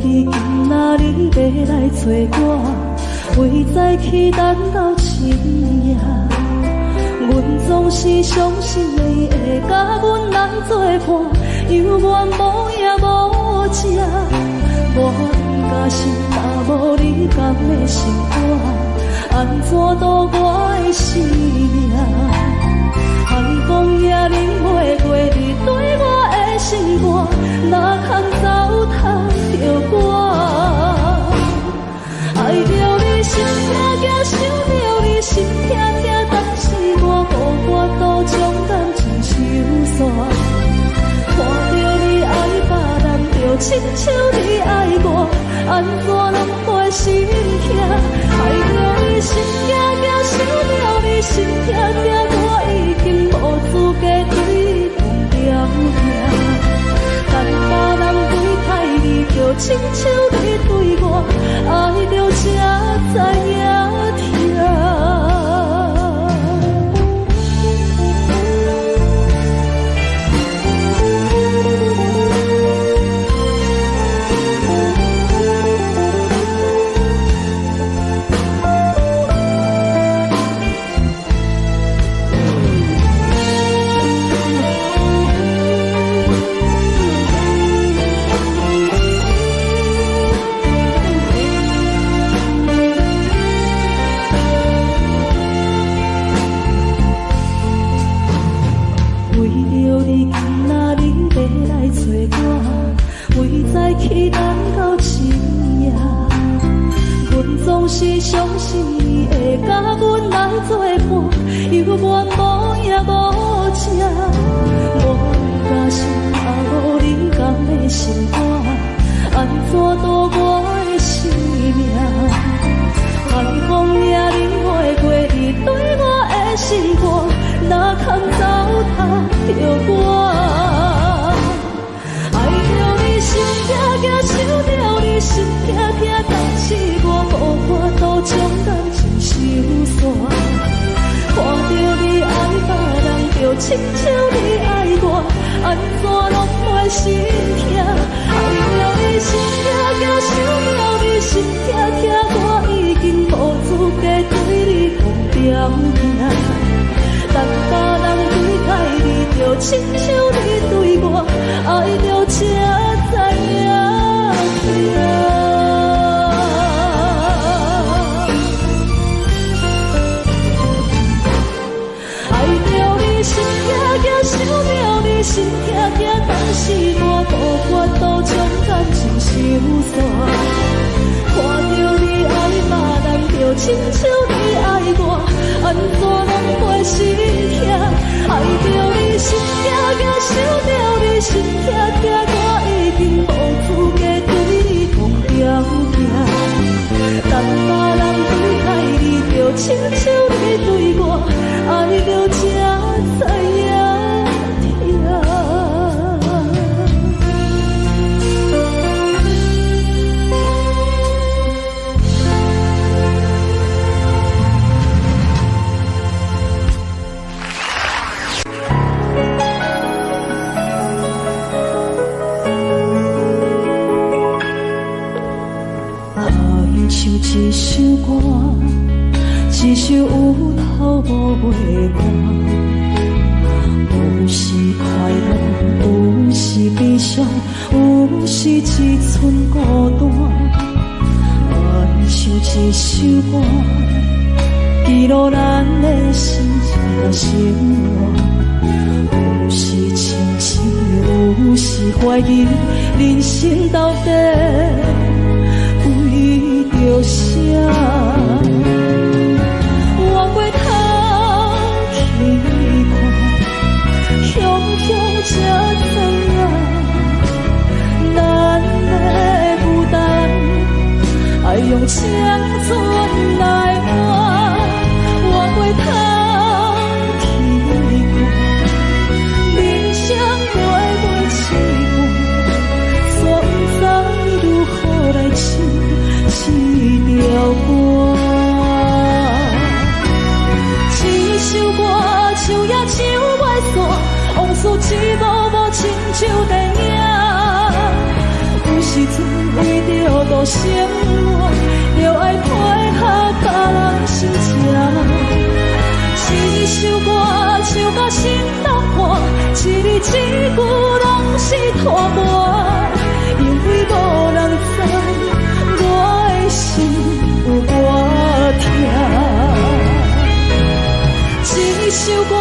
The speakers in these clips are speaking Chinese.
着你今仔日要来找我，为在去等到深夜。阮总是相信你会甲阮来作伴，犹原无影无迹。我假心若无你甘的心肝，安怎度我的生命？海风也忍袂过你对我的心肝，哪通糟蹋着我？爱着你心痛痛，想着你心痛痛，但是我予我都将感情收煞。看着你爱别人，就亲像你爱我，安怎拢袂心痛？爱着你心痛痛，想着你心痛痛，我已经无资格对你讲条命。但别人对待你，就亲像你对我，爱着才知影痛。去等到深夜，阮总是相信你会甲阮来作伴，犹原无影无迹。我假心若无你甘的心肝，安怎度我的生命？海风也忍袂过你对我的心肝，哪通糟蹋着我？心痛痛，想着你心痛痛，但是我无法度将感情收煞。看着你爱别人，就亲像你爱我，安怎拢袂心痛？爱着你心痛痛，想着你心痛痛，我已经无资格对你讲条命。但别人对待你，就亲像你对我，爱着才知影痛。爱着你心痛痛，想着你心痛痛，但是我无法度将感情收煞。看着你爱别人，就亲像你爱我，安怎拢袂心痛？爱着你心痛痛，想着你心痛痛，我已经无资格对你讲条命。但别人对待你，就亲像你对我，爱着才知影痛。一首歌，一首有头无尾歌，有时快乐，有时悲伤，有时一寸孤单。爱唱一首歌，记录咱的心情甲生活，有时清醒，有时怀疑，人生到底着啥？我回头去看，雄雄才知影，咱的负担爱用青春来换。我回头去看，人生袂袂凄寒，煞不知如何来唱。一条歌。生活，就爱配合别人心情。一首歌唱到心动破，一字一句拢是拖磨，因为无人知我的心有多痛。一首歌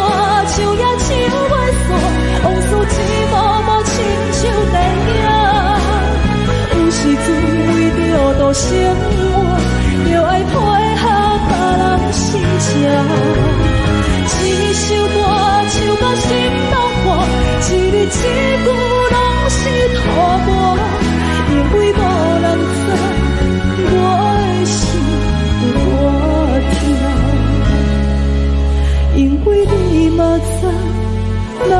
唱也唱袂煞，往事一幕幕亲像电影。有时阵为着度生活，就爱配合别人心情。一首歌唱到心动破，一字一句拢是拖磨，因为无人知我的心有多痛，因为你嘛知，咱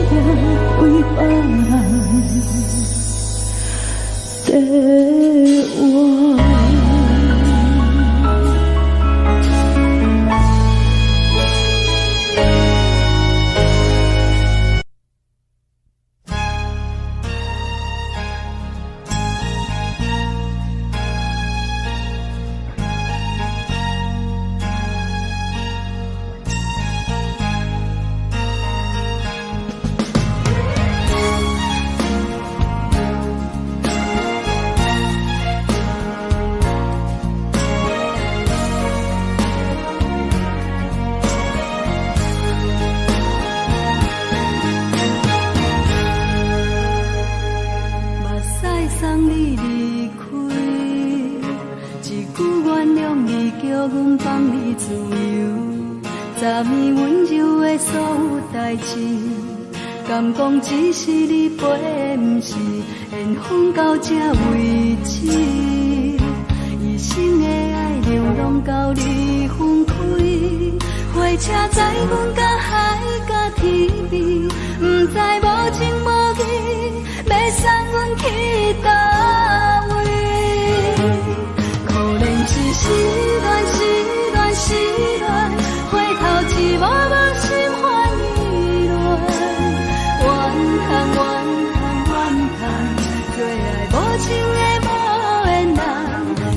我为别人在我。敢讲只是你陪，不是缘分到这为止。一生的爱流浪到你分开，火车载阮到海甲天边，不知无情无义，要送阮去倒位？可能是失恋，失恋，失恋，回头一幕幕心烦意乱。怨叹，最爱无情的无缘人，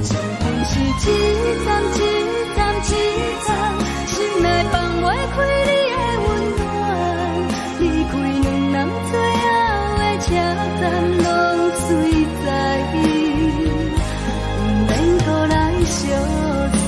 生命是一站一站一站，心内放袂开你的温暖，离开两人最后的车站，拢随在意，不免搁来相送。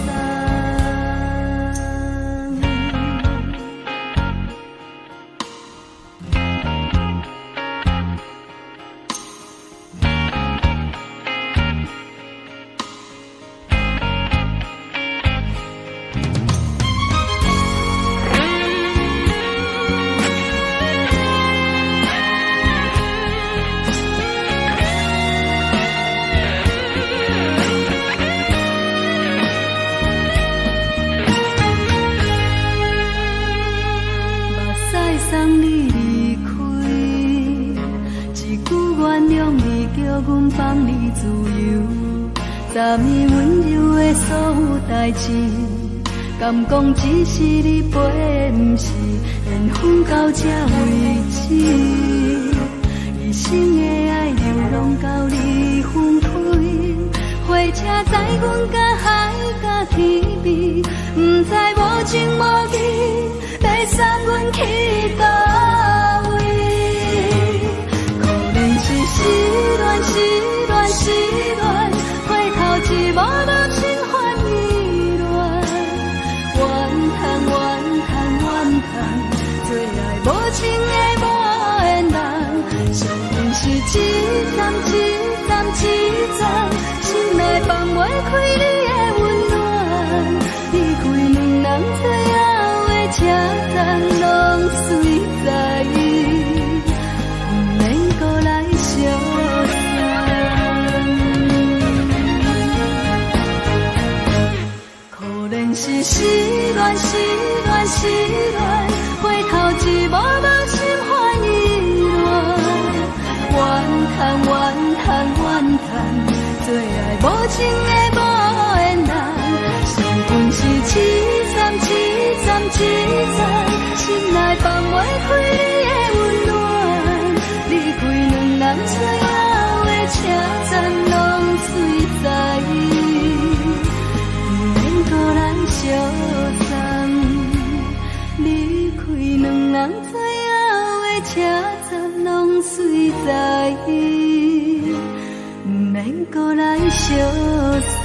昨暝温柔的所有代志，敢讲只是你陪，不是缘分到这为止。一生的爱流浪到你分开，火车载阮到海甲天边，不知无情无义，要送阮去倒位？可能是失恋，失恋，失恋。一幕幕心烦意乱，怨叹，最爱无情的无缘人，生命是一站一站一站，心内放袂开你的温暖，离开两人最后的车站，拢随在意，不免搁来相送。是失恋，失恋，失恋，回头一幕幕心烦意乱，怨叹，最爱无情的无缘人，生命是一站一站一站，心内放袂开你的温暖，离开两人最后的车站，拢随。人知影的车站拢随在，毋免搁来相送。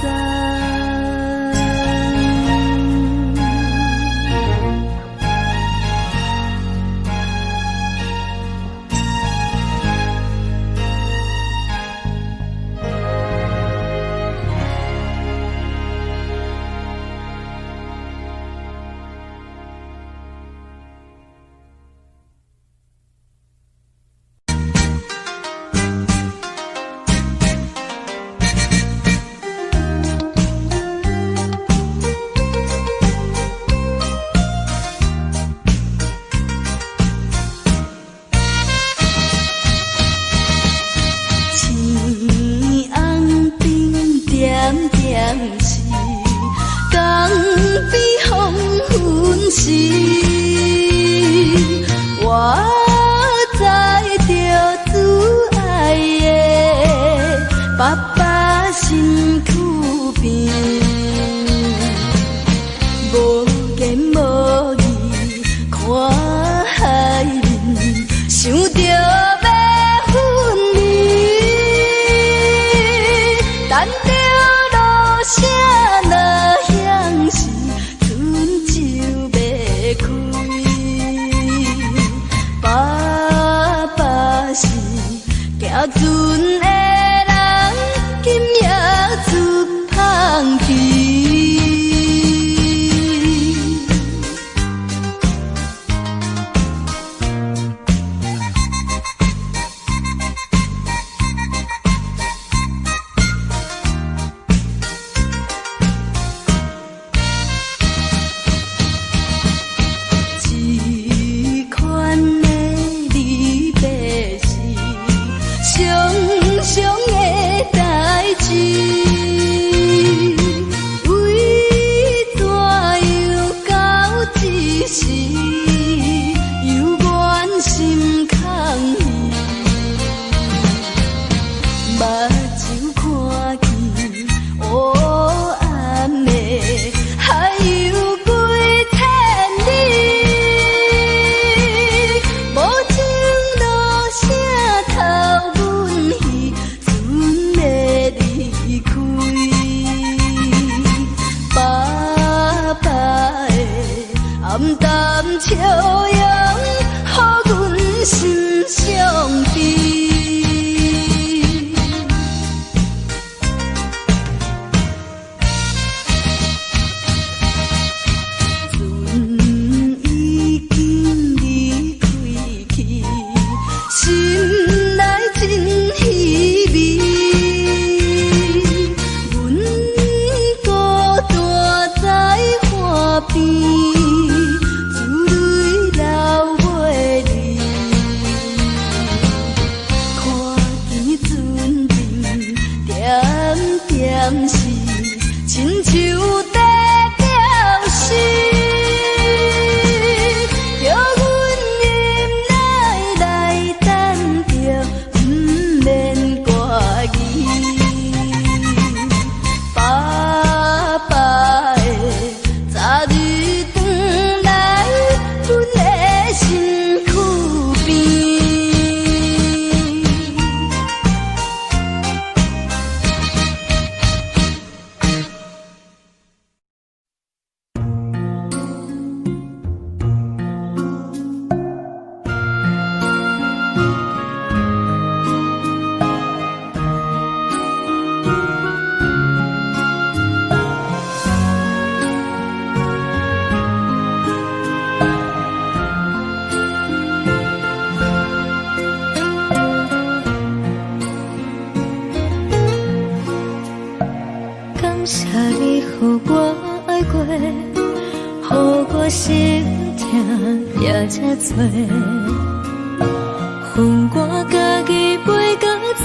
分我家己袂到切，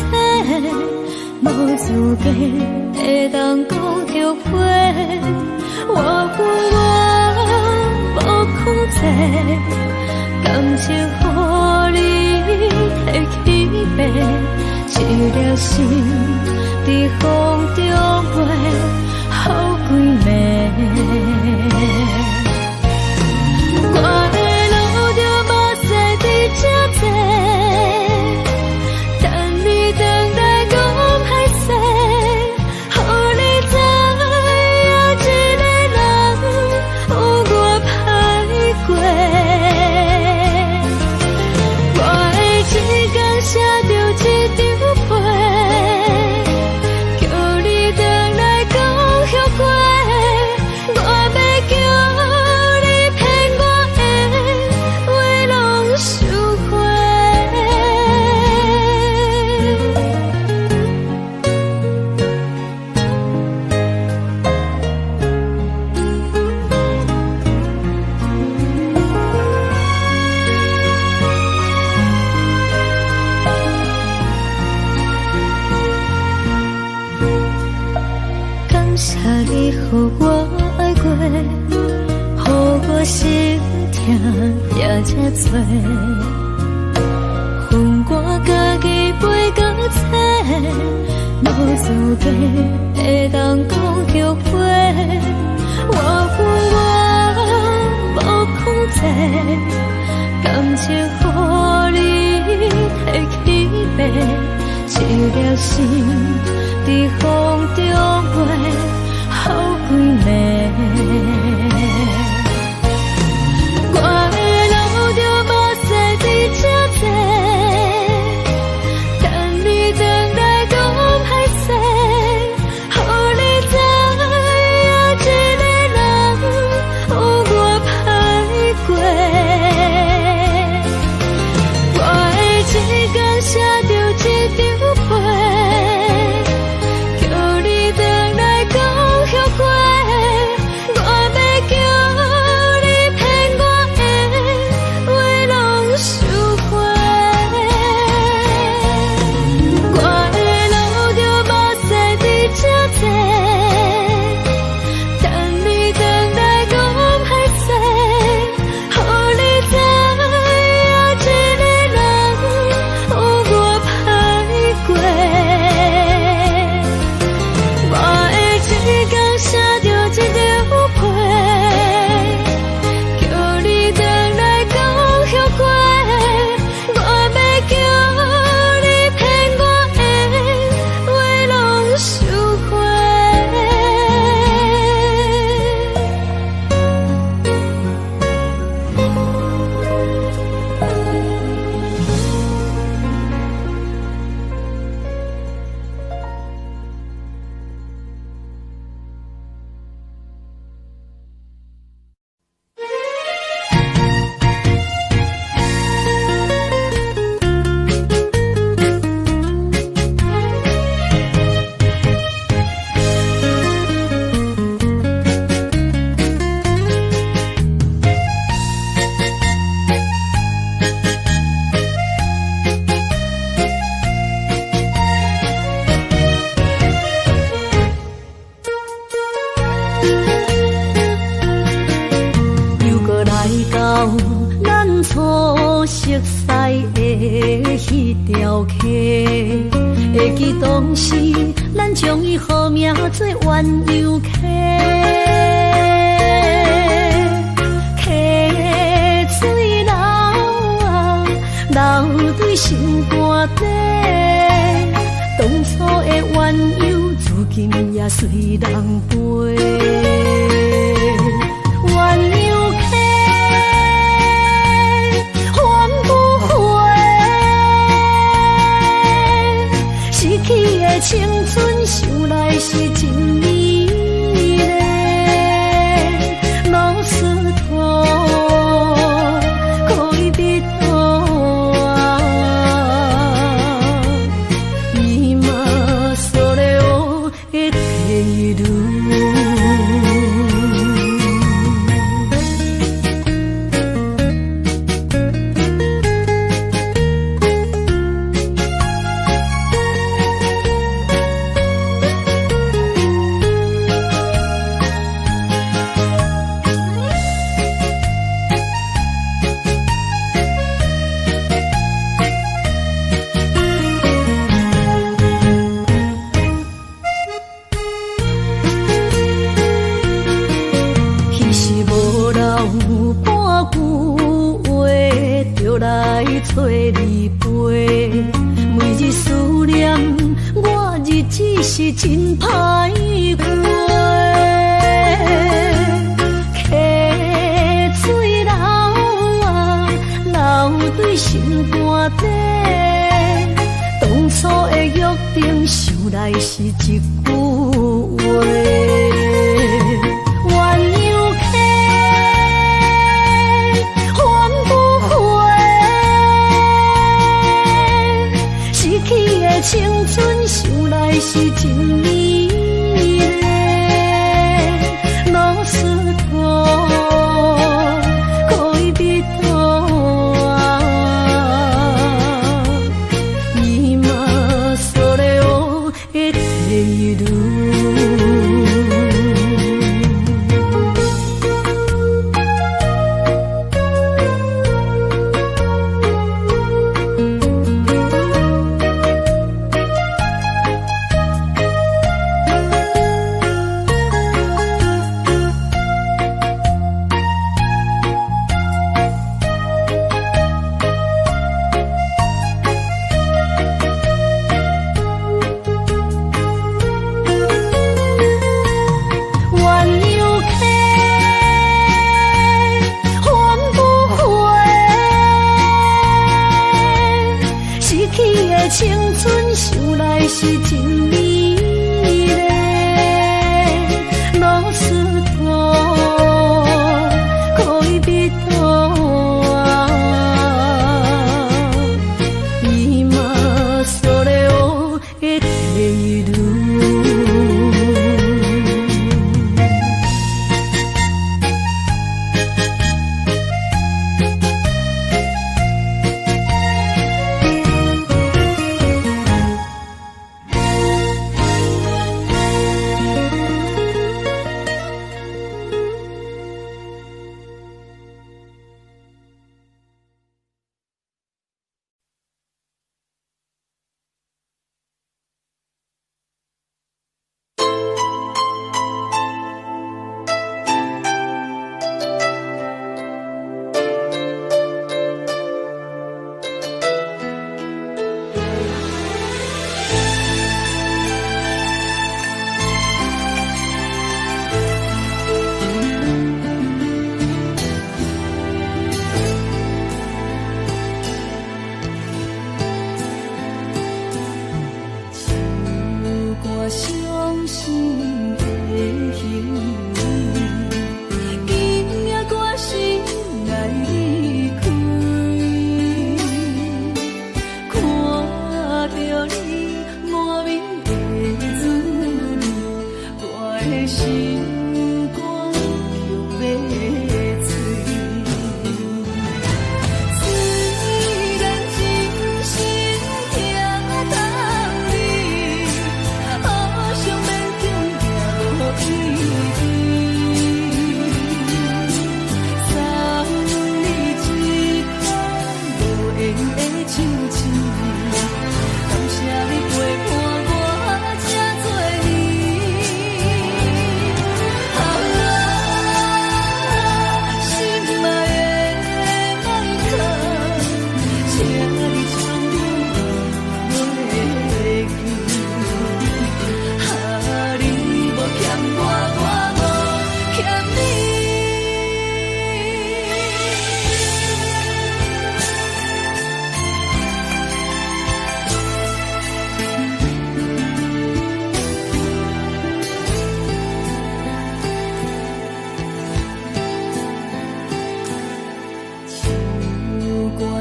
无资格会当讲着花。我无控制，感情予你提起白，一粒心伫风中飞，好几暝。我的路着目我心痛也这多，分我家己陪到切，无资格会当讲后悔。我分我无控制，感情予你提起白，一粒心伫风中飞，好几暝。我的路就无西比这多，等你回来讲歹势，予你知影一个人有我歹过。我的一天写着一张被，叫你回来讲后悔。我要叫你骗我的话拢收回。我的路就无西比这多，等你回来讲歹势，予你知影一个人有我歹过。我的一天写着一张被，叫你回来讲后悔。我要叫你骗我的话拢收回。又搁来到咱初熟悉的迄条溪，会记当时咱将伊号名做鸳鸯溪。溪水流啊，流对心肝底，当初的鸳鸯，如今也随人飞。鸳鸯溪，还不回，失去的青春，想来是真美丽。老师徒，可以别途啊，伊嘛所了的地路。找你陪，每日思念，我日子是真歹过。溪水流啊，流对心肝底，当初的约定，想来是一句话。鸳鸯溪，还不回，失去的青春，想来是真美丽。老师徒，可以别途啊，伊嘛所了的地路。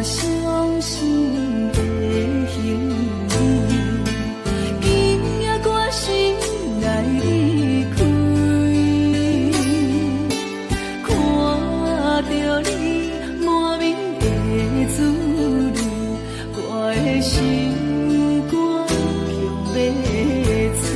伤心的形今夜我心来离开，看着你满面的滋味，我的心肝强要碎。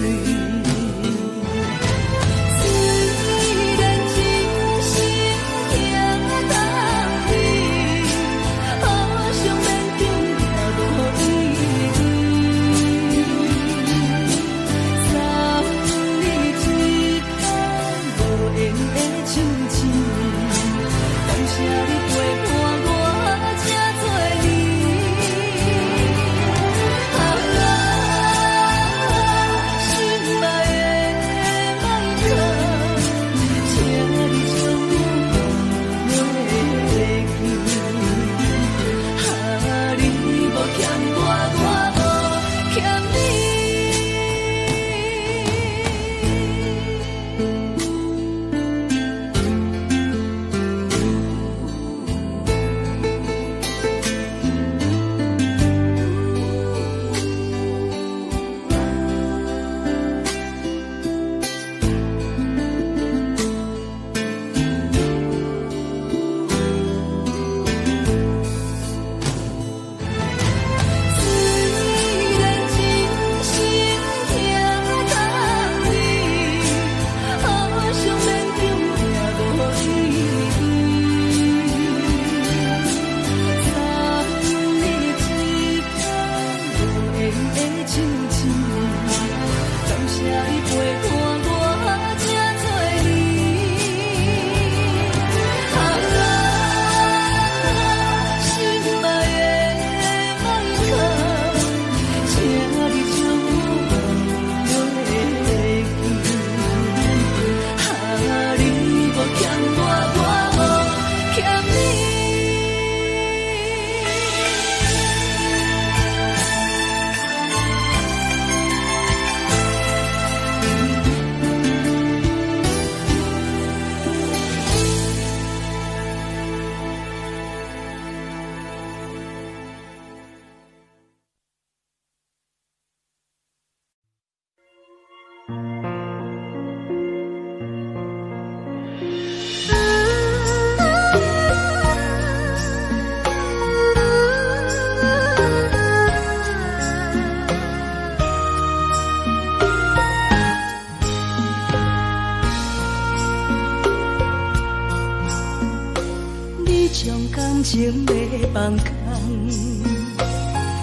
感情要放空，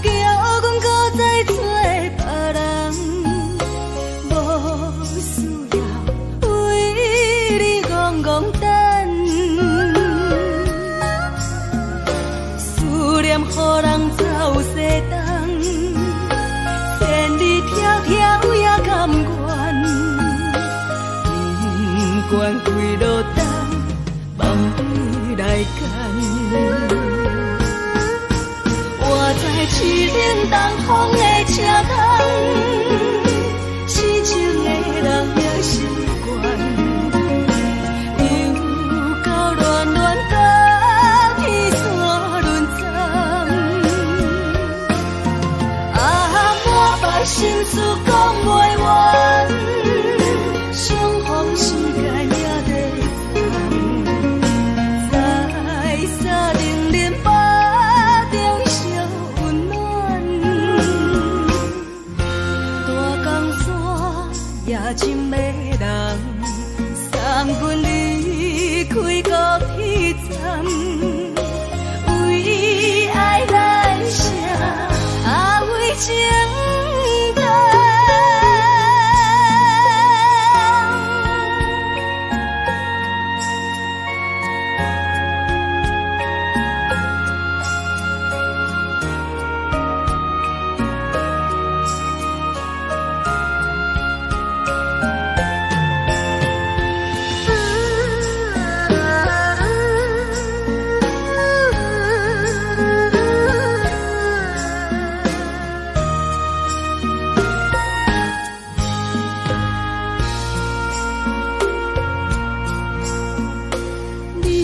叫阮搁再做别人，无需要为你戆戆等。思念予人走西东，千里迢迢也甘愿，不管几路灯，梦里来干。我在凄冷东风的车窗，痴情的人也习惯，又到乱乱甲天山轮站。满腹心事讲袂完，相逢时间也在深的人送阮离开高铁站，为爱咱谁为情重。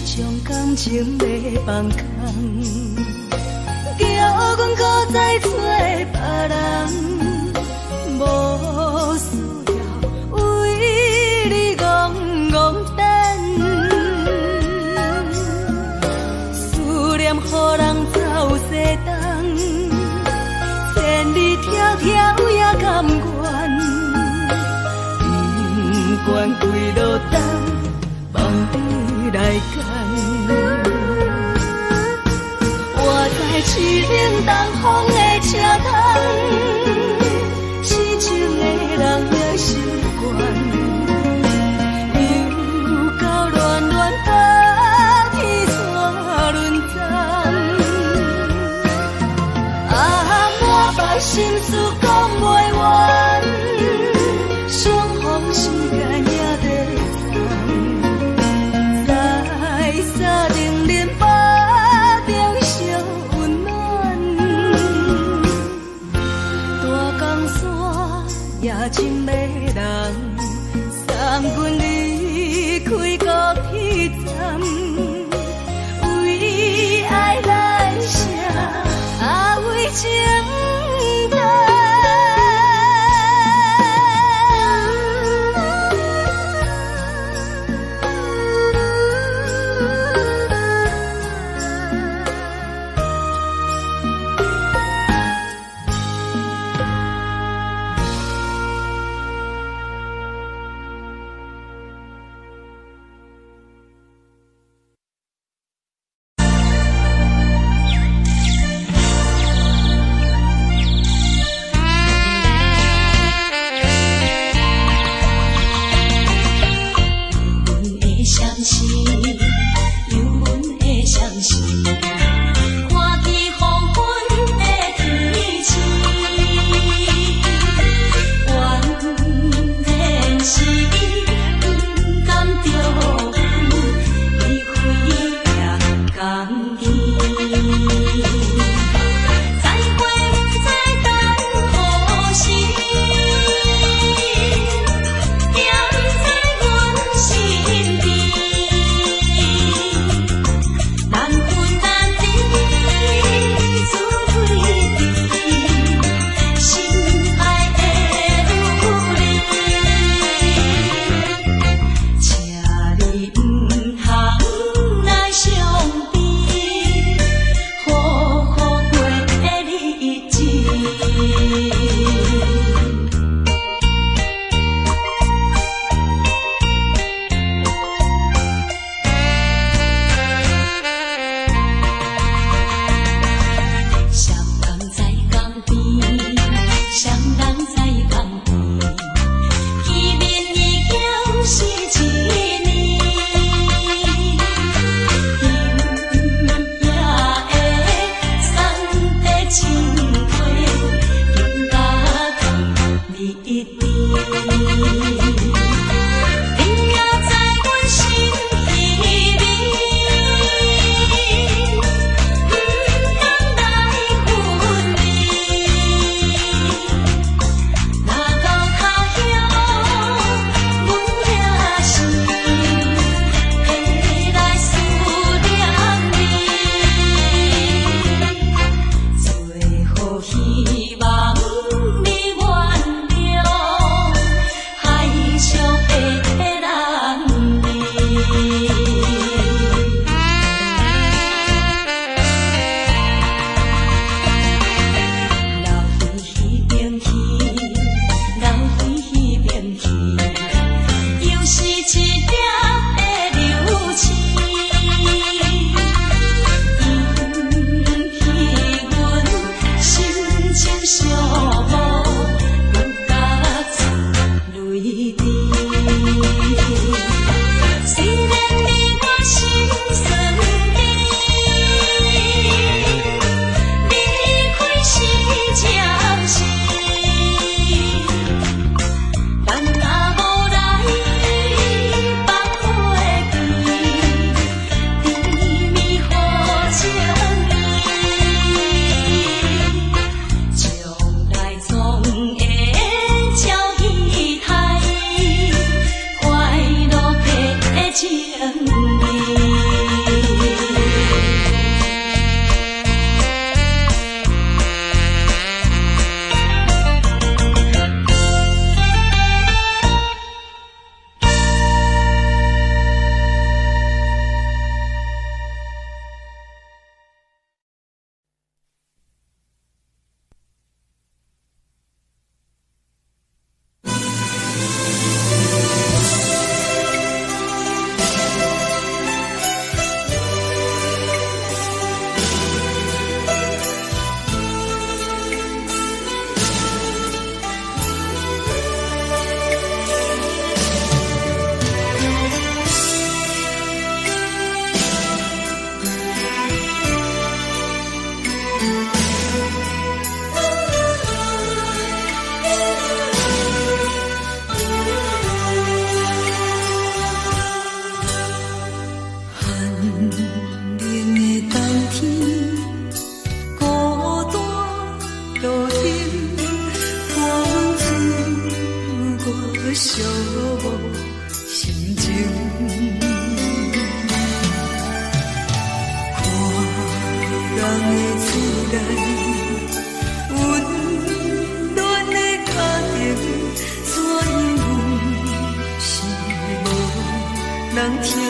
种感情要放空，叫阮搁再找别人，无需要为你戆戆等，思念予人走西东，千里迢迢也甘愿，不管几路灯，望你来干。我在七顶东风的车头，痴情的人也习惯，又到乱乱把天带轮转。啊，满腹心事讲袂完，双方时间也在长，在沙定林巴中相温暖，大江山也真迷人，三军离开高铁站，为爱来写，啊为情。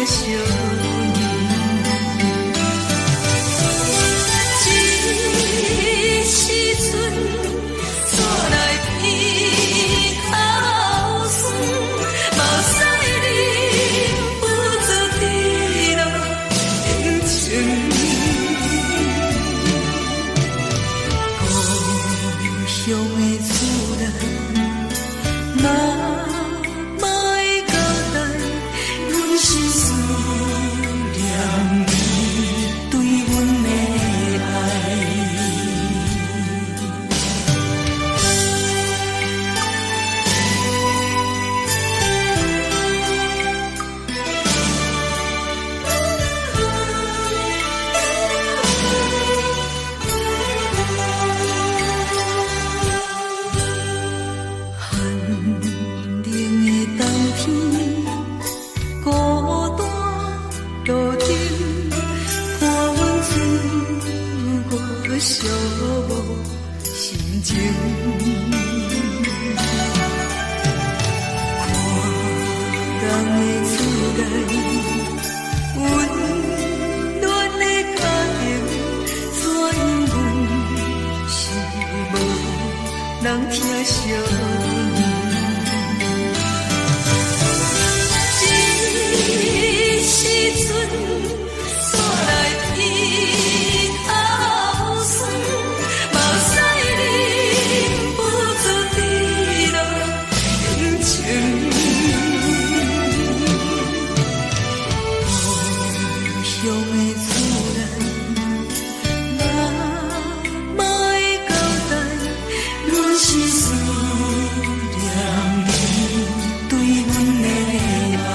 相念。这时阵煞来鼻口酸，嘛使你不知地老人情。故乡的主人，若莫会交代，阮是思念你对阮的爱。寂寞心情，看人的厝内温暖的家庭，怎因阮是无人听相念？这时阵煞来鼻口酸，嘛使你不知地老人情。故乡的主人，若莫会交代，阮是思念你对阮的爱。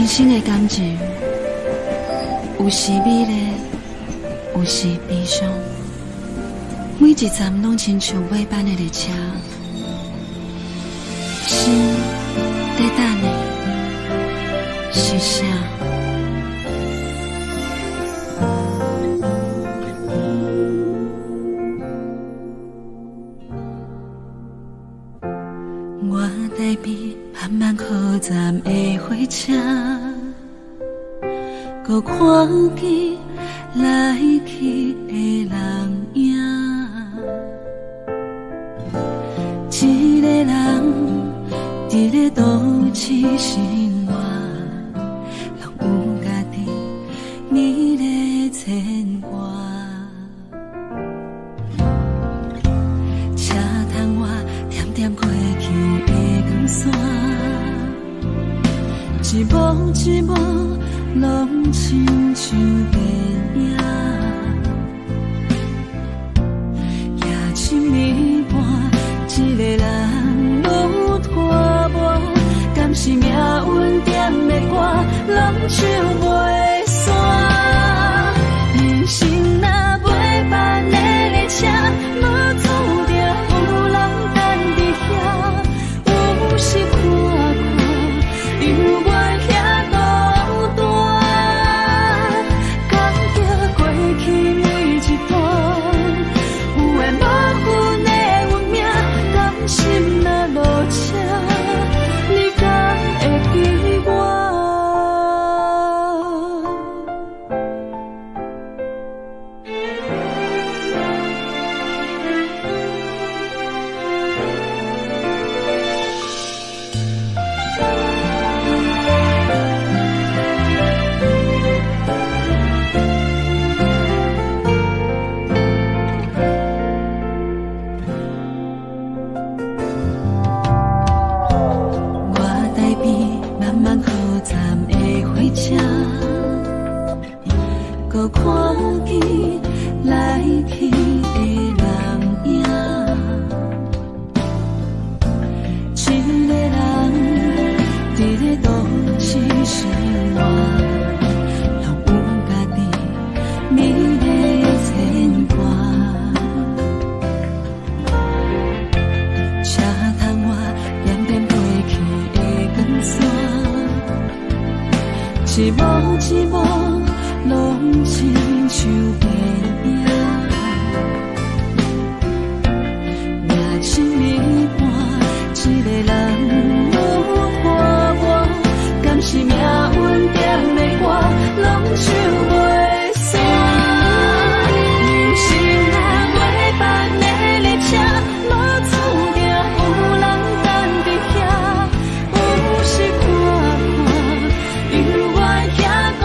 人生的感情，有时美丽，有时悲伤。每一站拢亲像尾班的列车，心在等你，是啥？我台边慢慢靠站的火车，搁看见来去的人影。一个人伫咧都市生活，拢有家己你咧牵挂。车窗外点点过去的光线，一幕一幕拢亲像电影。夜深暝半，一个人愈拖磨，敢是命运点的歌，人唱袂散。人生若袂办的列车，无注定有人等伫遐。有时看看，犹原遐孤单，感觉过去每一段，有缘无份的运命，甘心若落车，你敢会记我？我台边慢慢靠站的火车，搁看见来去的人影。一个人伫咧都市生活，拢有家己美丽牵挂。车窗外点点过去的光线，一幕一幕拢亲像电影。夜深暝半，一个人愈拖磨，敢是命运点的歌，拢唱袂散。人生若袂办的列车，无注定有人等伫遐。有时看看，犹原遐孤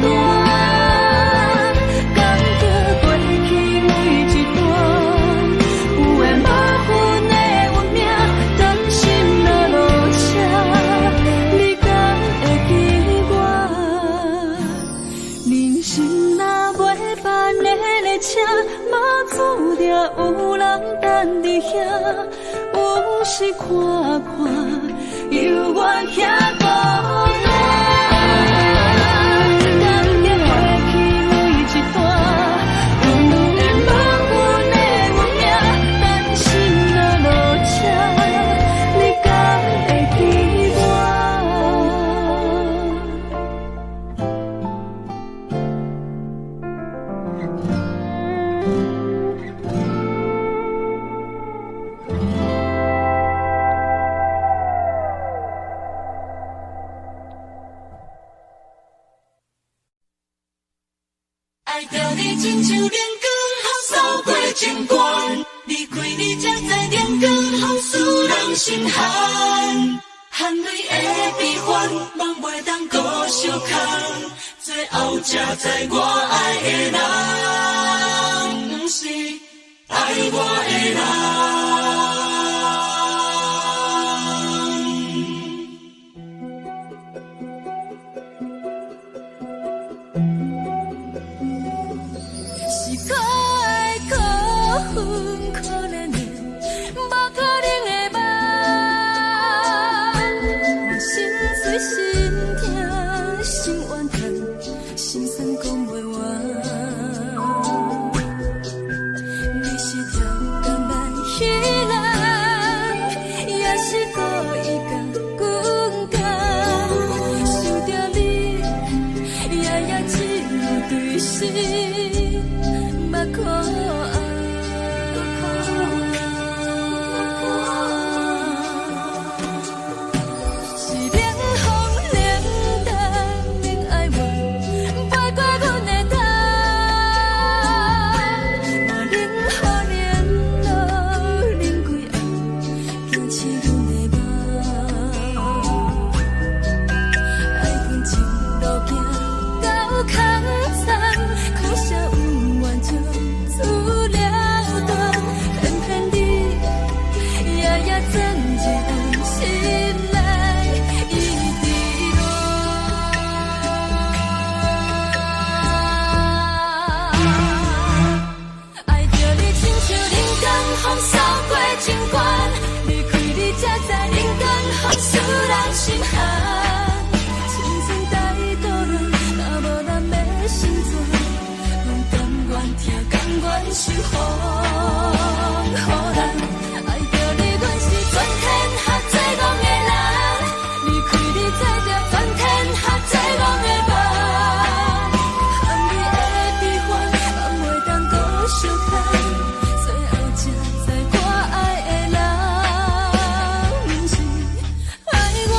单，感觉过去每一段，有缘无份的运命，甘心若落车，你敢会记我？人生若袂办的列车，无注定有人等伫遐。有时看看，犹原遐孤单，感觉过去每一段，有缘无份的运命，甘心若落车，你敢会记我？爱着你亲像电光扫过情关，离开你才知电光风使人心寒。含泪的悲欢，望袂当搁相牵，最后才知我爱的人，不是爱我的人。是可爱可恨可怜的，无可能的梦，我心碎心痛。风，予人爱着你，阮是全天下最戆的人。离开你才着全天下最戆的梦。含你的悲欢，嘛袂当搁相牵。最后才知我爱的人，不是爱我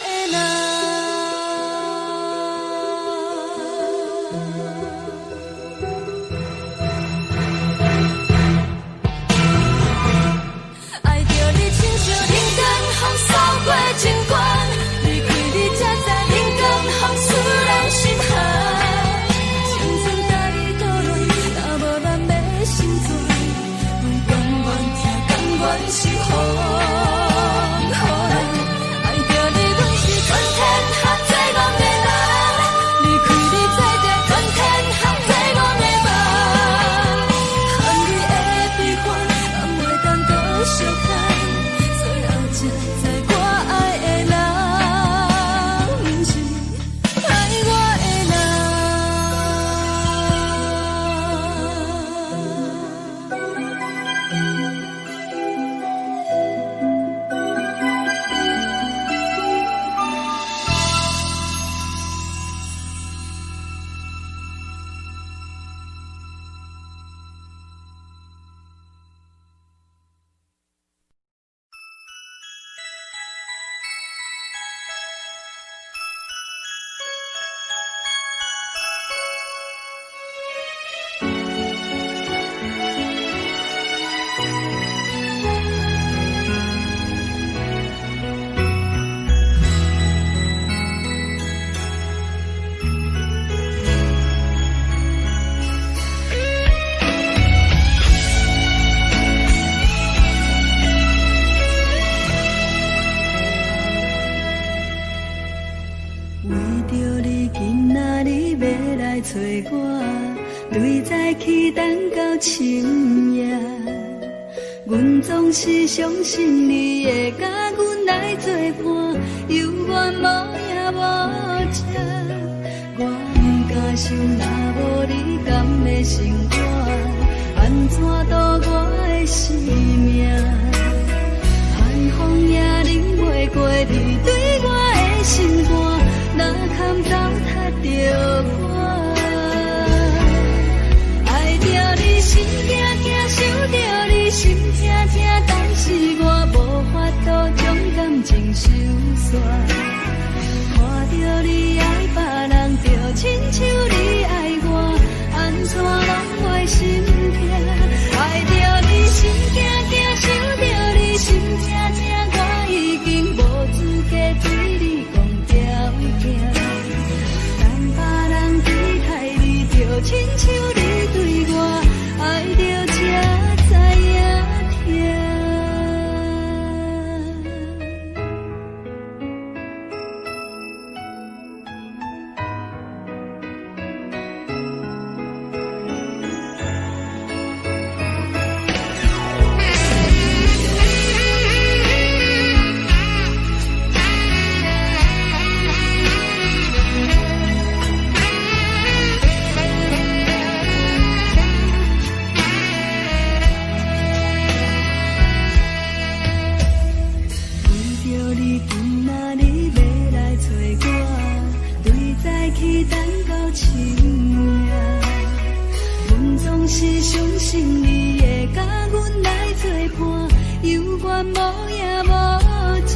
的人。找我，对在期等到深夜。阮总是相信你会甲阮来作伴，犹原无影无迹。我不敢想，若无你甘会生活，安怎度我的生命？寒风也忍袂过你对我的心肝，哪堪糟蹋着我？爱着你心惊惊，想着你心痛痛，但是我无法度将感情收煞。看着你爱别人，就亲像你爱我，安怎拢会心痛？爱着你心惊惊，想着你心痛痛，我已经无资格对你讲条件。拢是相信你会甲阮来作伴，犹原无影无迹。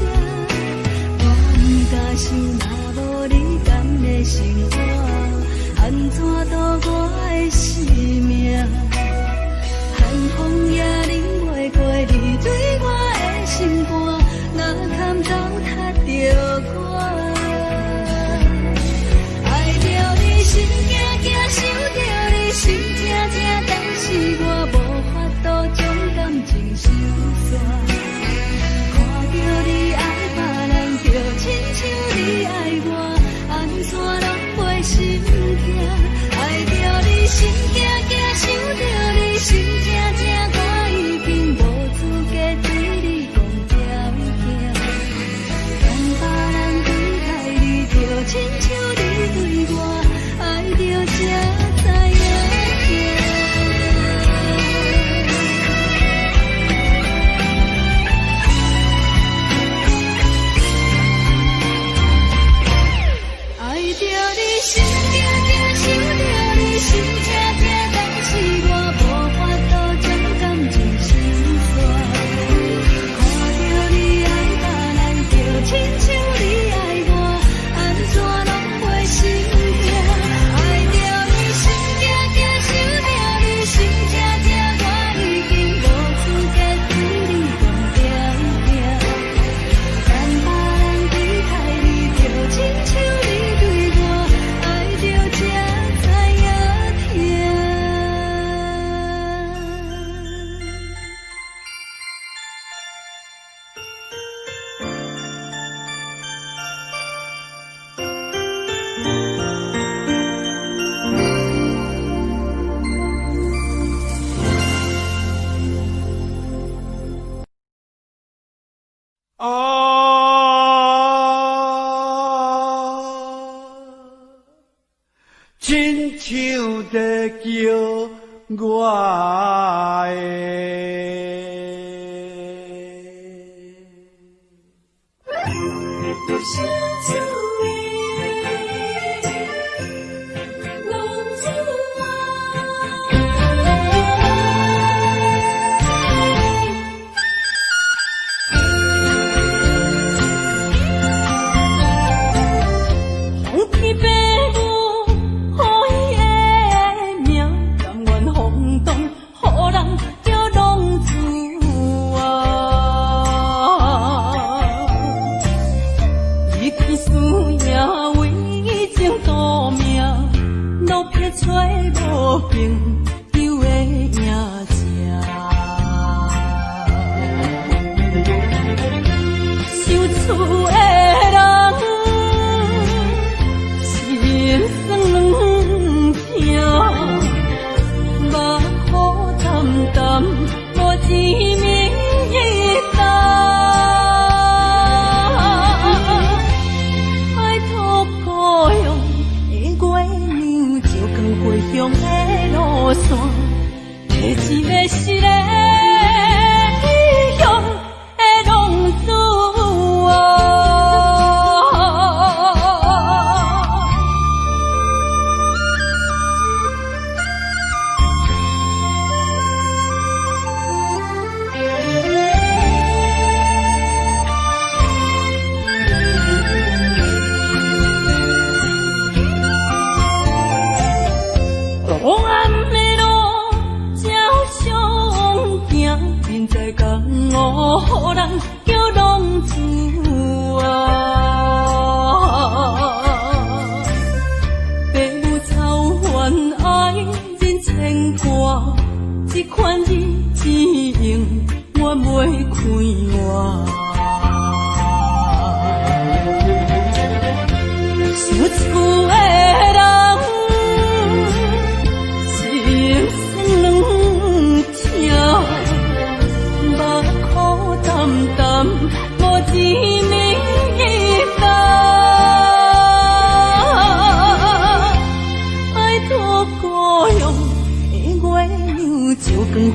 我不敢想，若无你甘的生活，安怎度我的生命？寒风也忍袂过你对我的心肝，若堪糟蹋着我。爱着你心惊惊，想着你心痛痛，但是我无法度将感情收煞。看着你爱别人，就亲像你爱我，安怎拢袂心痛？爱着你心惊惊，想着你心痛痛，我已经无资格对你讲条件。等别人离开你，就亲像你对我爱着才知影痛。爱着你心惊惊，想着你心痛痛，但是我无法度将感情收煞。看着你爱别人，就亲像你爱我，安怎拢袂心痛？爱着你心惊惊，想着你心痛痛，我已经无资格对你讲条件。等别人离开你，就亲像你对我爱着才知影痛。亲像在叫我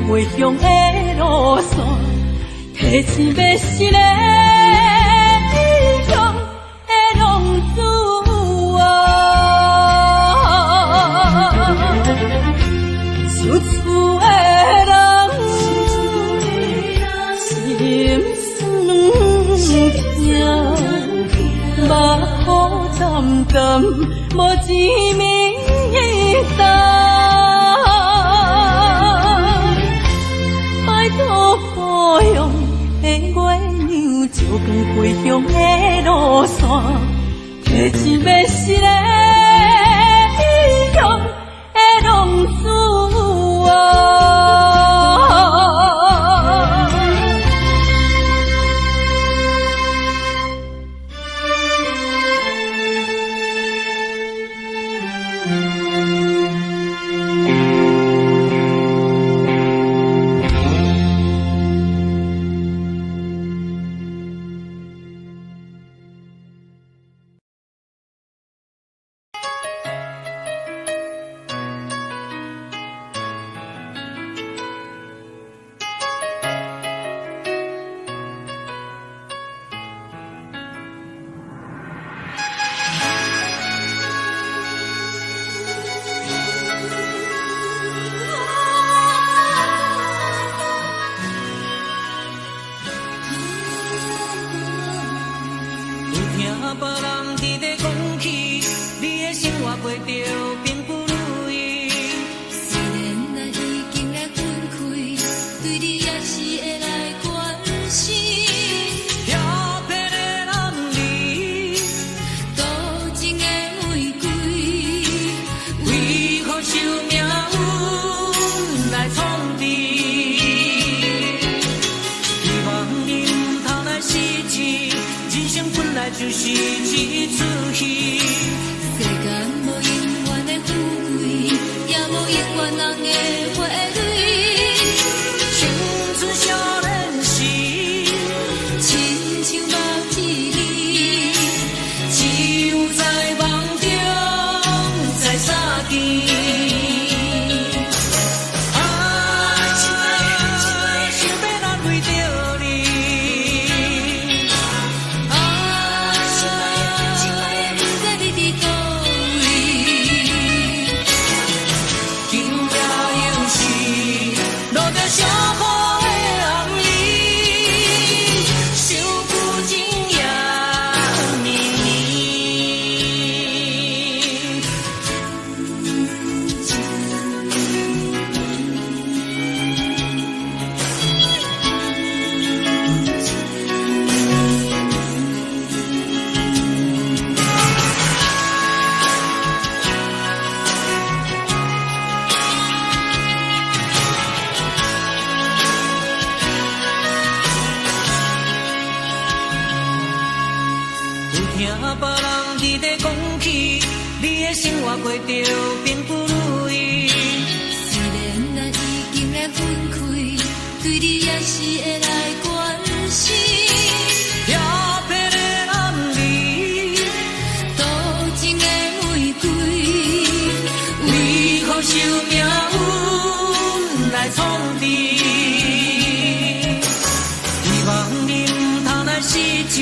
回乡的路线，提醒要是个异乡的浪子啊，想厝是明灯，拜托保佑的月亮照光归乡的路线，提醒要是个异乡的浪子啊。就是一出戏，世间无永远的富贵，也无永远人的花蕊。青春少年时，亲像目一字，只有在梦中才相见。过着并不如意，虽然咱已经来分开，对你也是会来关心。漂泊的男儿，多情的玫瑰，为何受命运来创治？希望你唔通来失志，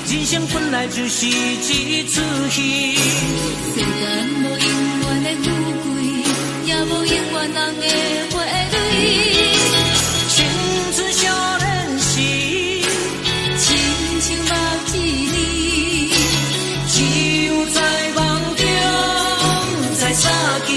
人生本来就是一出戏。世间无永远的富贵，也无永远人的花蕊。青春少年时，亲像目一字，只有在梦中才相见。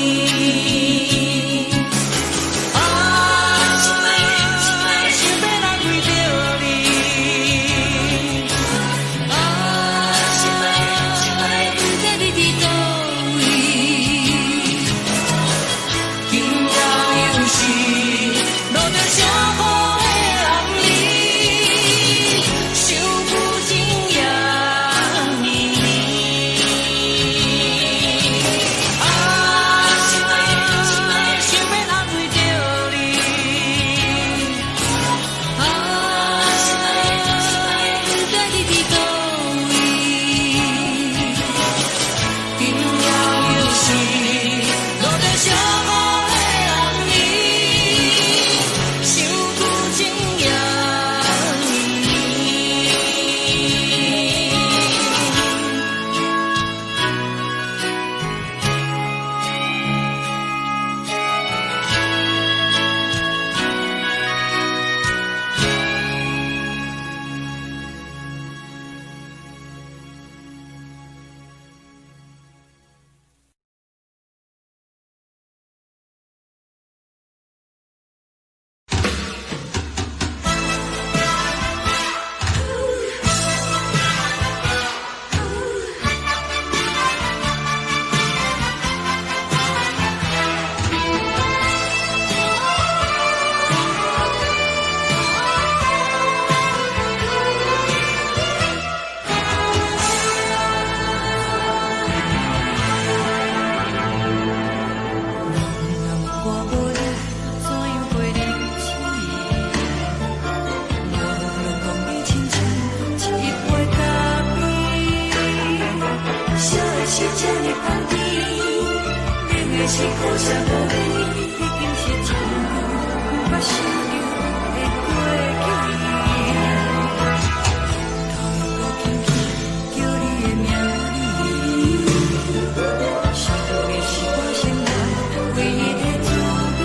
舍无你，已经是一句无法想象的过去。头又无轻轻叫你的名字，想的是我心内唯一的滋味。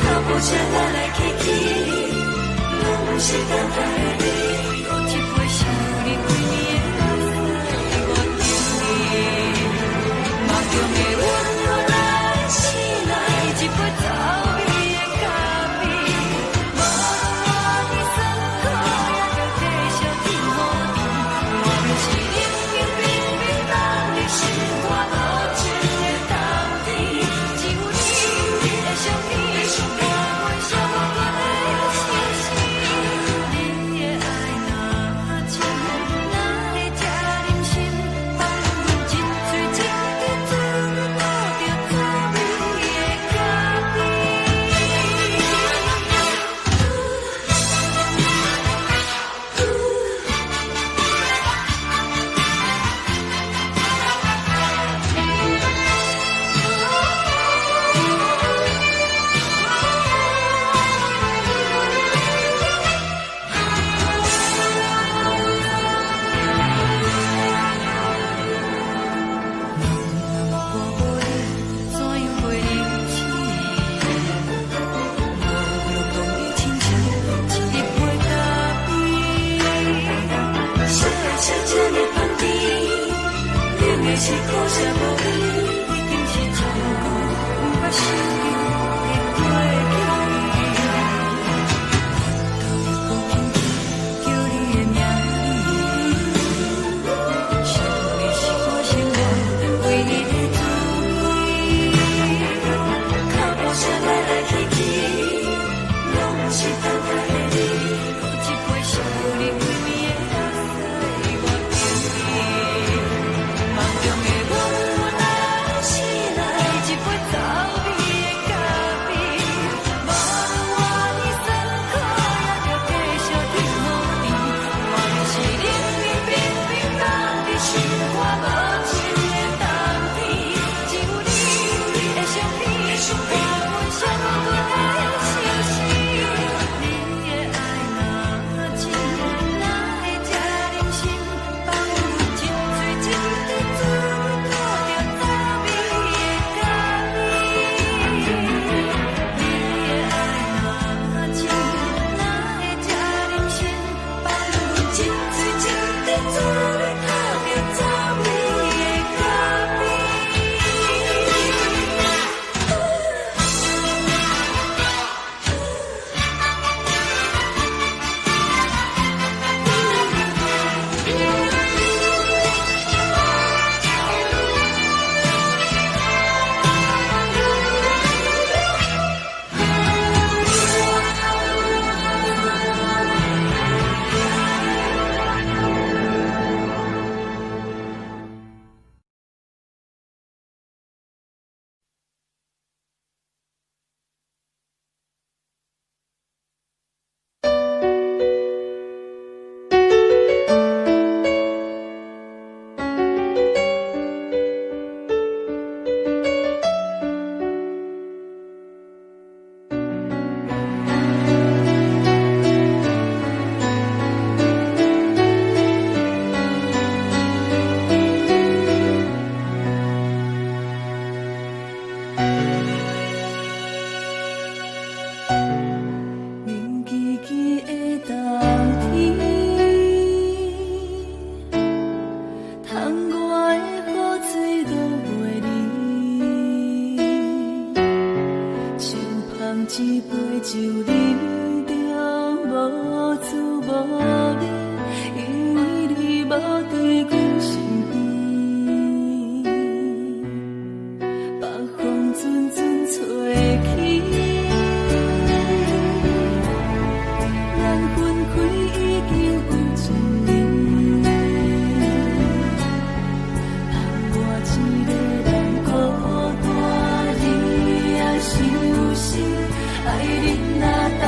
脚步车来来去去，拢是等待你。喝一杯想你几年的泪水，我等你。梦中的温柔来醒来，一杯走味的咖啡。无论我的酸苦，也着继续甜乎甜。我们是冷冷冰冰放在心肝无情的冬天，只有你的相片，我阮寂寞过的心事。你的爱若真，哪会这忍心？放阮一嘴一滴水，倒着滋味的咖啡。是苦涩无味，已经是一句无法想象的过去。头又无轻轻叫你的名字，想的是我心内唯一的滋味。脚步车来来去去，拢是等待你。喝一杯想你几暝的泪水，我等你。梦中的温柔来醒来，一杯走味的咖啡。无论我的酸苦，也着继续甜乎甜。我们是冷冷冰冰放在心肝无情的冬天，只有你的相片，我阮寂寞过的心事。你的爱若真，哪会这忍心？放阮一嘴一滴水，倒着滋味的咖啡。你的爱若真，哪会这忍心？放阮一嘴一滴水，倒着滋味的咖啡。冷叽叽的冬天，窗外的雨水落袂离，像捧一杯酒饮着无滋无味，因为你无在阮身边，北风阵阵吹起。咱分开已经有一年，盼我一个人孤单，你也伤心，爱你若斗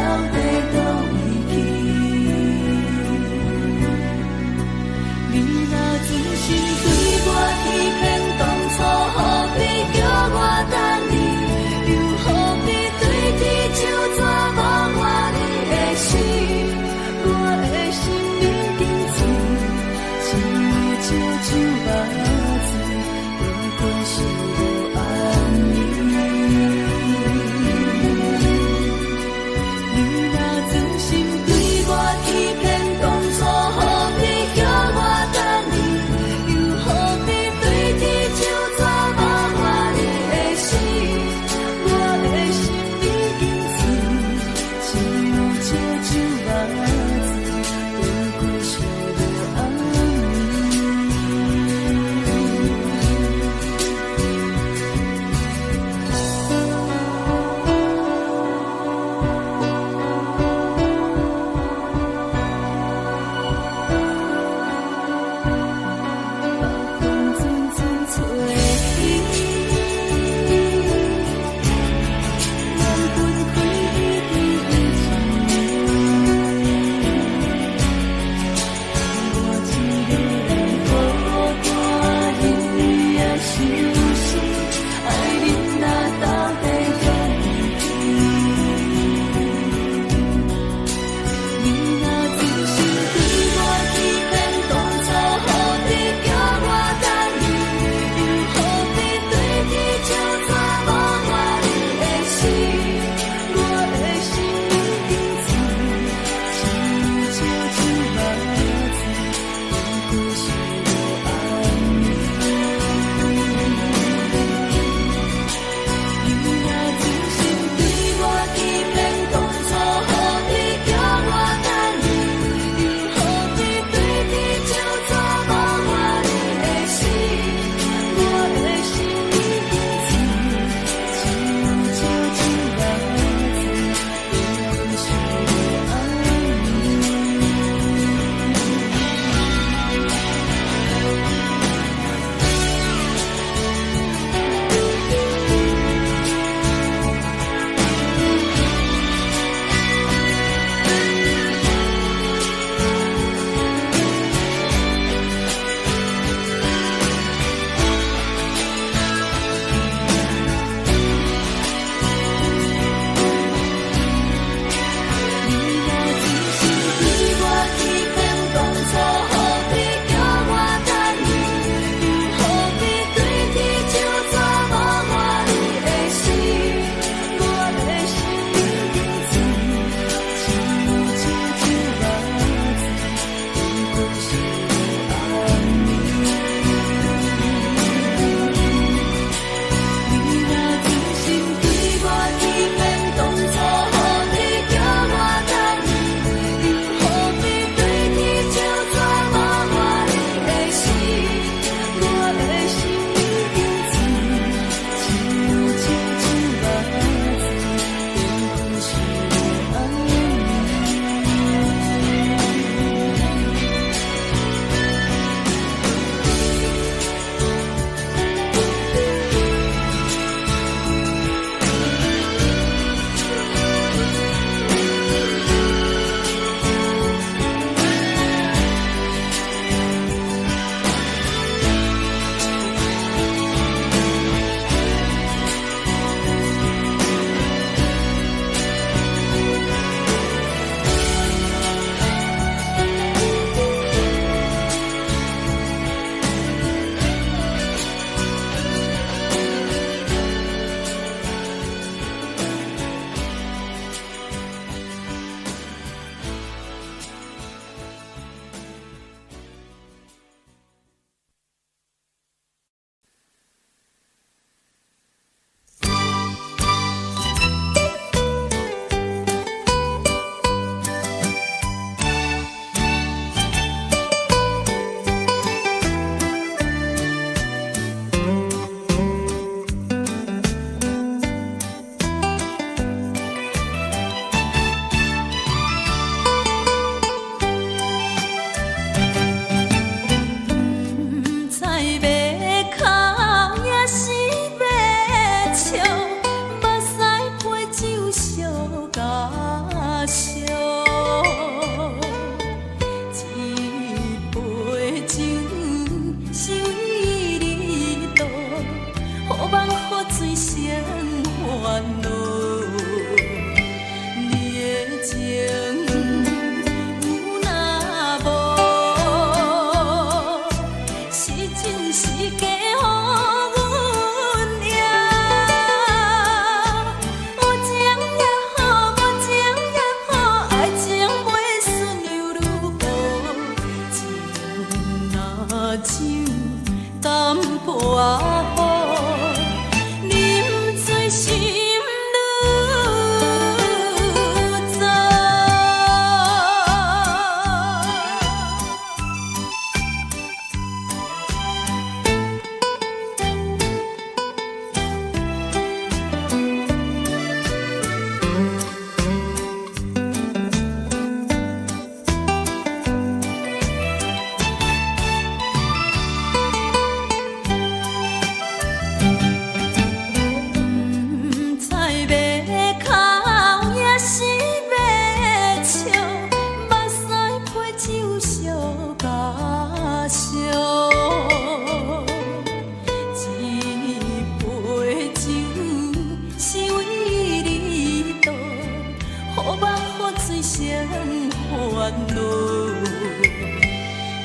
恼。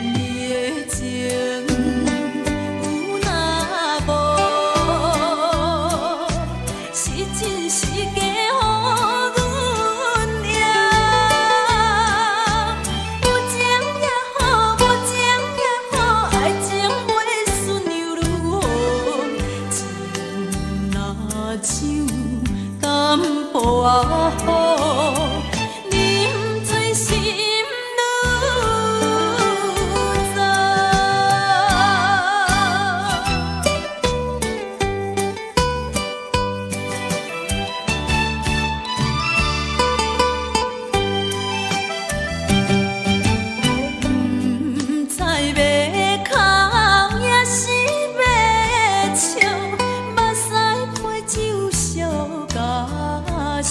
你的情有若无，是真是假予阮赢。有情也好，无情也好，爱情会顺又如何？情若像淡薄仔雨，啉醉心愈杂。不知要哭也是要笑，目屎配酒烧甲烧。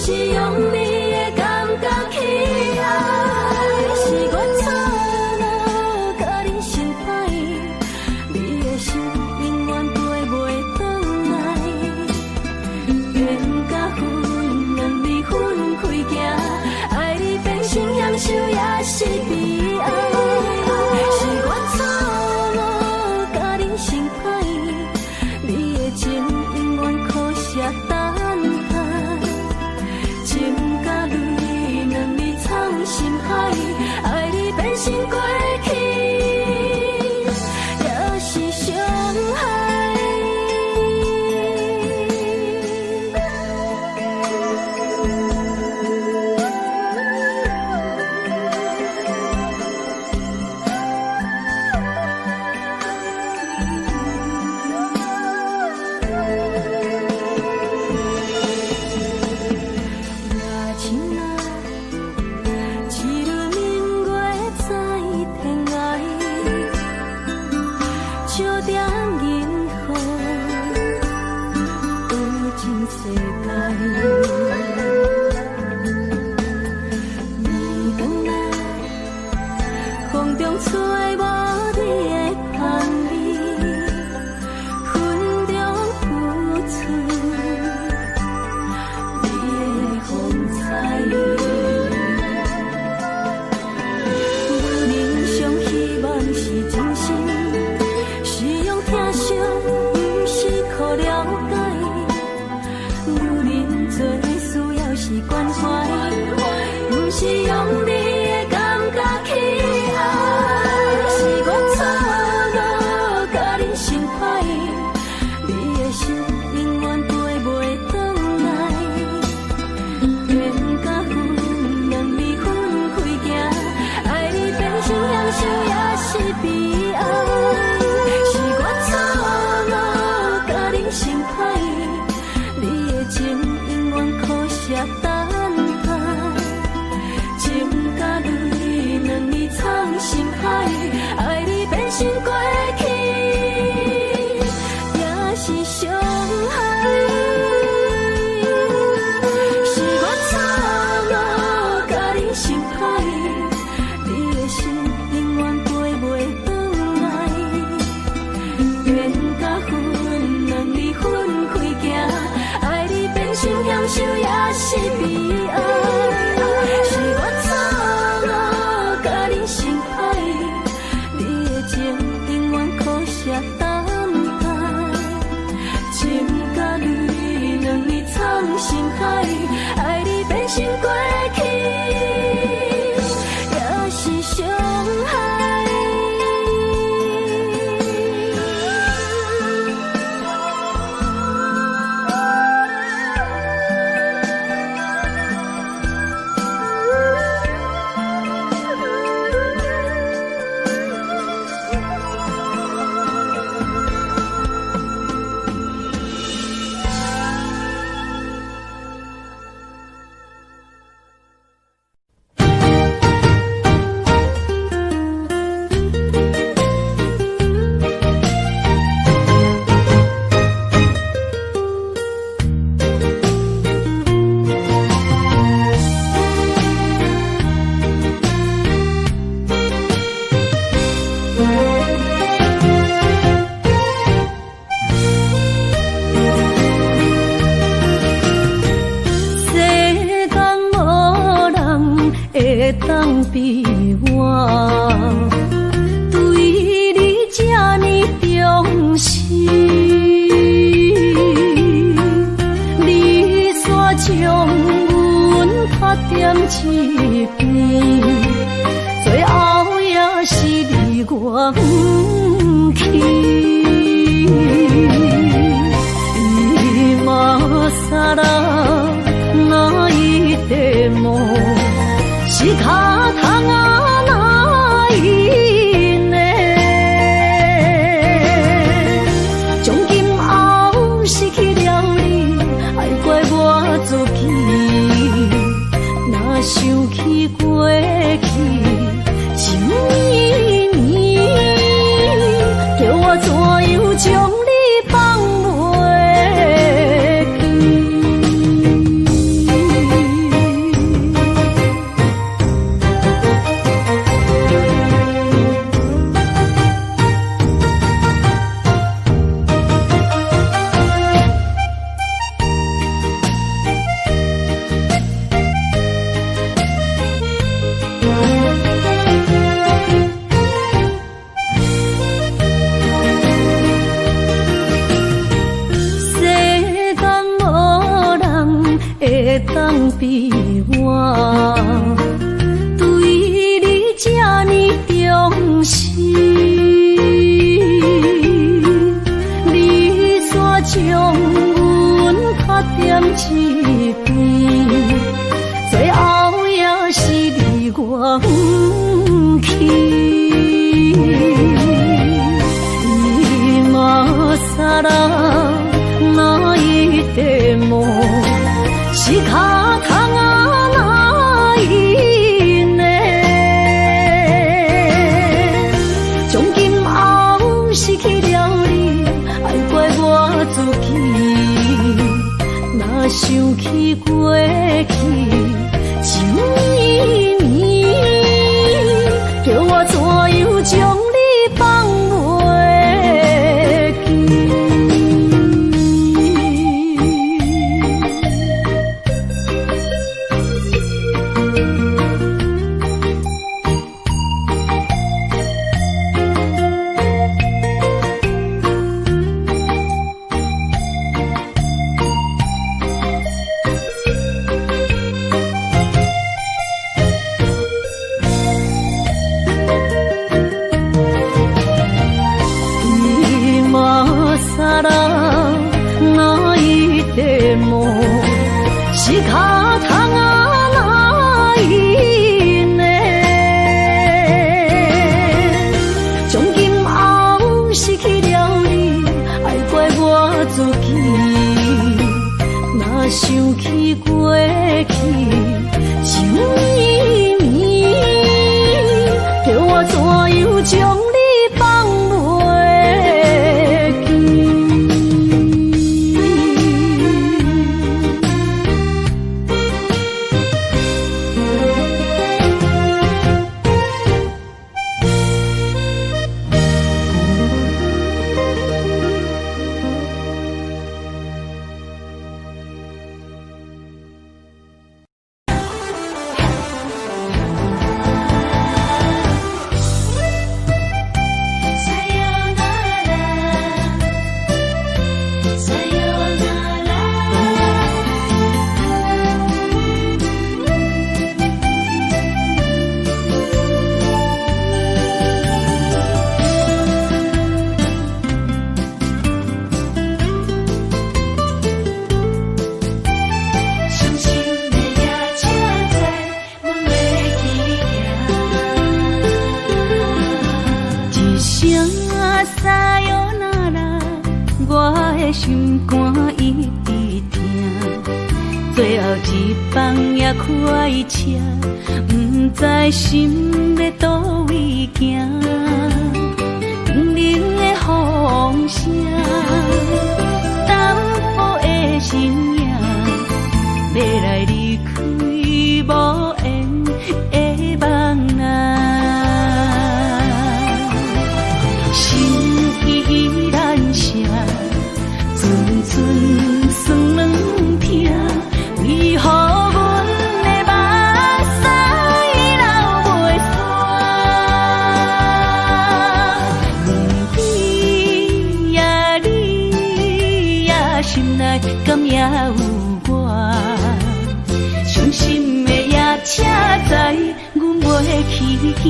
是用你的感觉去爱，是我错了，甲你心歹，你的心永远飞袂转来，缘甲分两离分开行，爱你变成享受也是悲哀，是我错了，甲你心歹，你的情永远可惜等。心海，爱你变成过去，也是伤害。会当比我对你这呢重视？你煞将阮拍点一边，最后也是离我不去。今さら哪一点梦？是脚痛啊哪一呢？从今后失去了你，爱怪我自己。若想起过去，情绵绵，叫我怎样将你放袂记？是脚痛啊哪一呢？从今后失去了你，爱怪我自己。若想起过去，情绵绵，叫我怎样将你放袂记？心肝一直疼，最后一放也开车，不知心要倒位行。冷冷的风声，淡薄的身影，要来离开无缘的梦啊，心依然舍。寸算软疼，为何阮的目屎流袂煞？你呀你呀，心内敢也有我？伤心的夜车载，阮袂去行。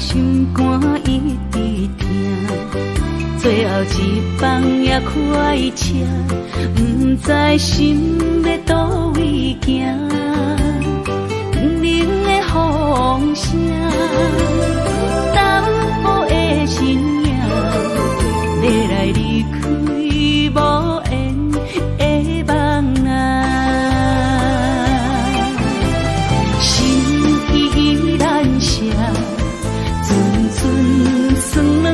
心肝一直疼，最后一放也开车，不知心要倒位行。冷冷的风声，淡薄的身影，要来离开无缘的梦啊，心依然舍。寸寸酸软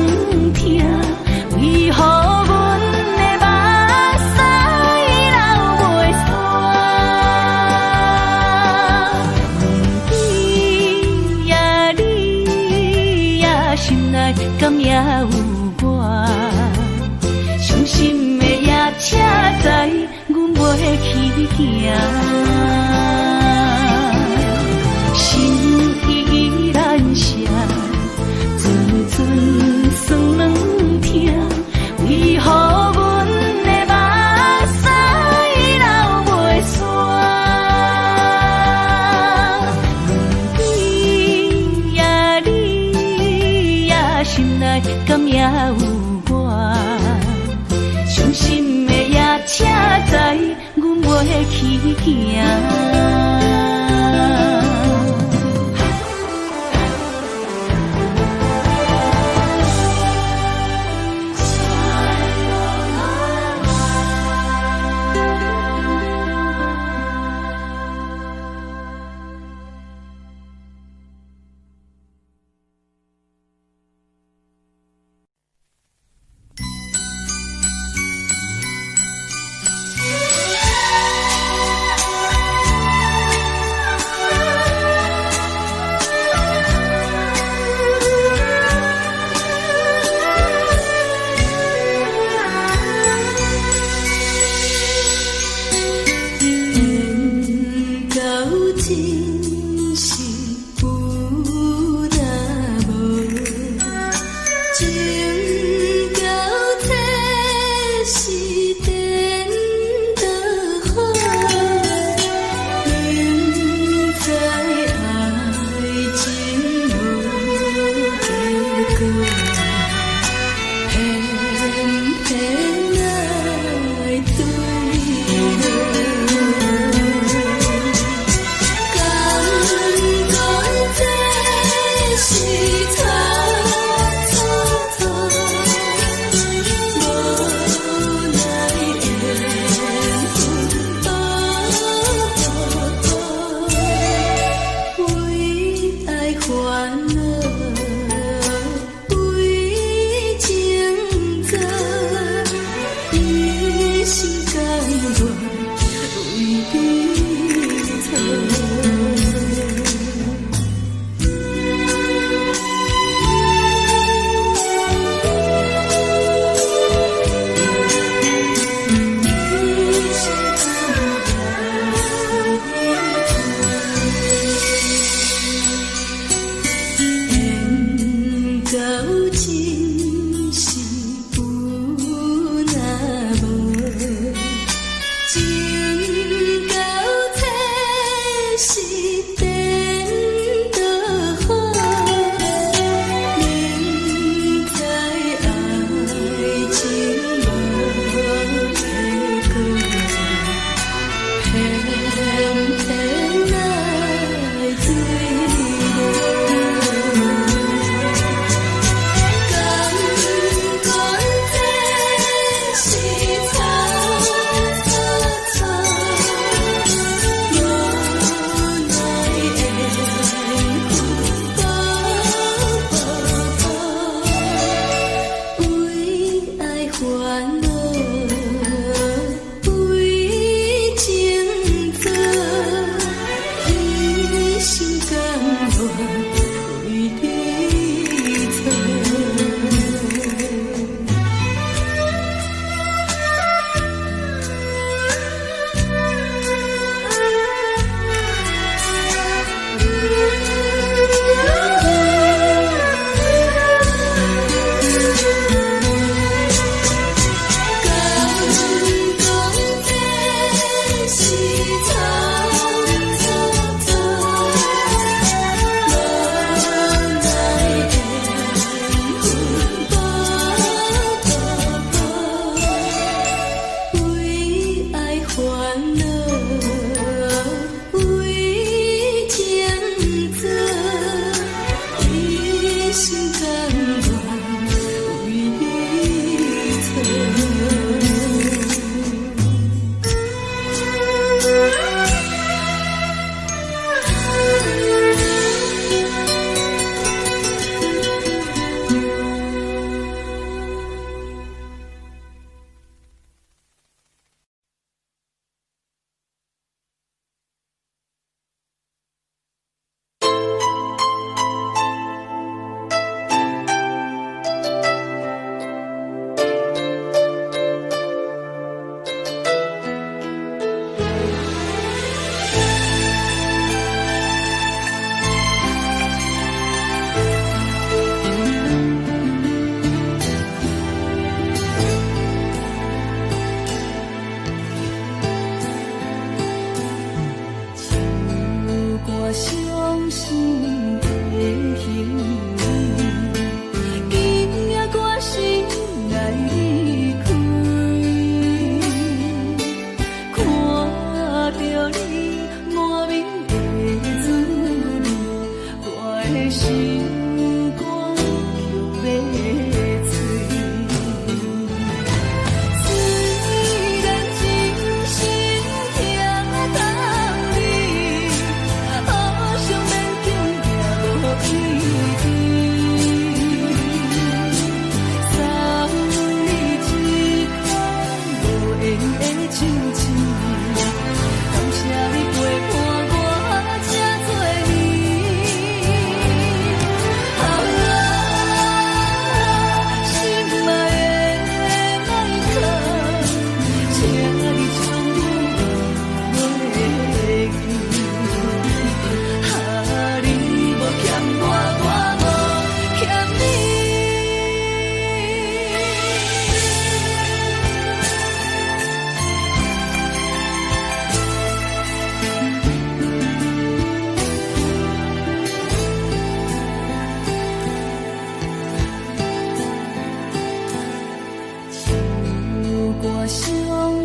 行，心依然伤，阵阵酸软痛，为何阮的目屎流袂煞？你呀你呀，心内敢也有我？伤心的也请知，阮袂去行。情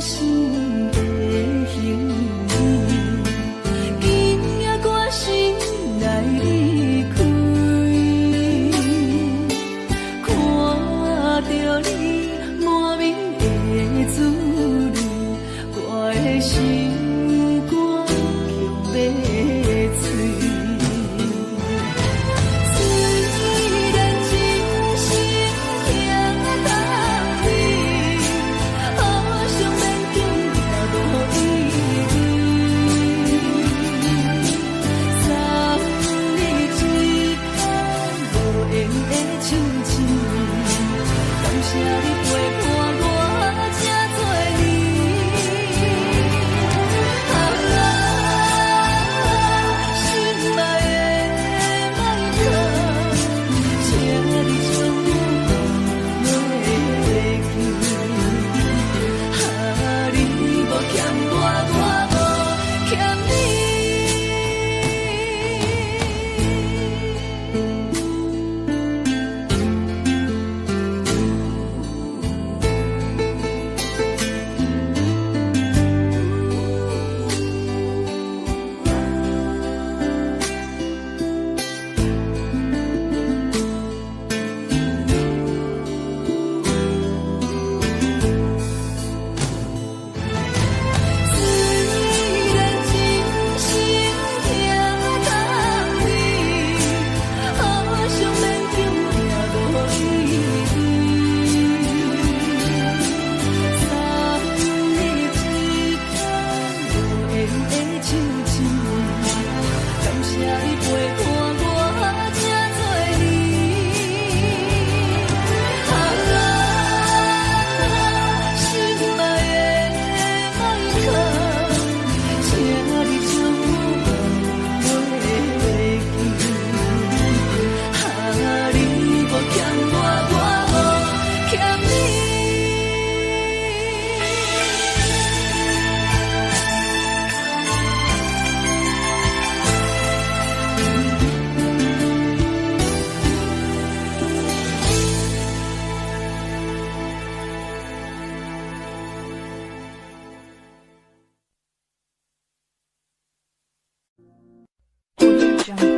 心的形，今夜我心来离开，看着你满面的滋味，我的心肝强要碎。虽然真心听得你，好想免惊也无意义。三日一空无缘的手指，感谢你陪伴我这多年。心爱的麦克，请你将我落去。你无欠我，我无欠你。虽然真心听得你，好想免惊也无意义。三日一空无缘的手指，感谢你陪伴我这多年。心爱的麦克，请你将我落去。你无欠我，我无欠你。Audio Jungle.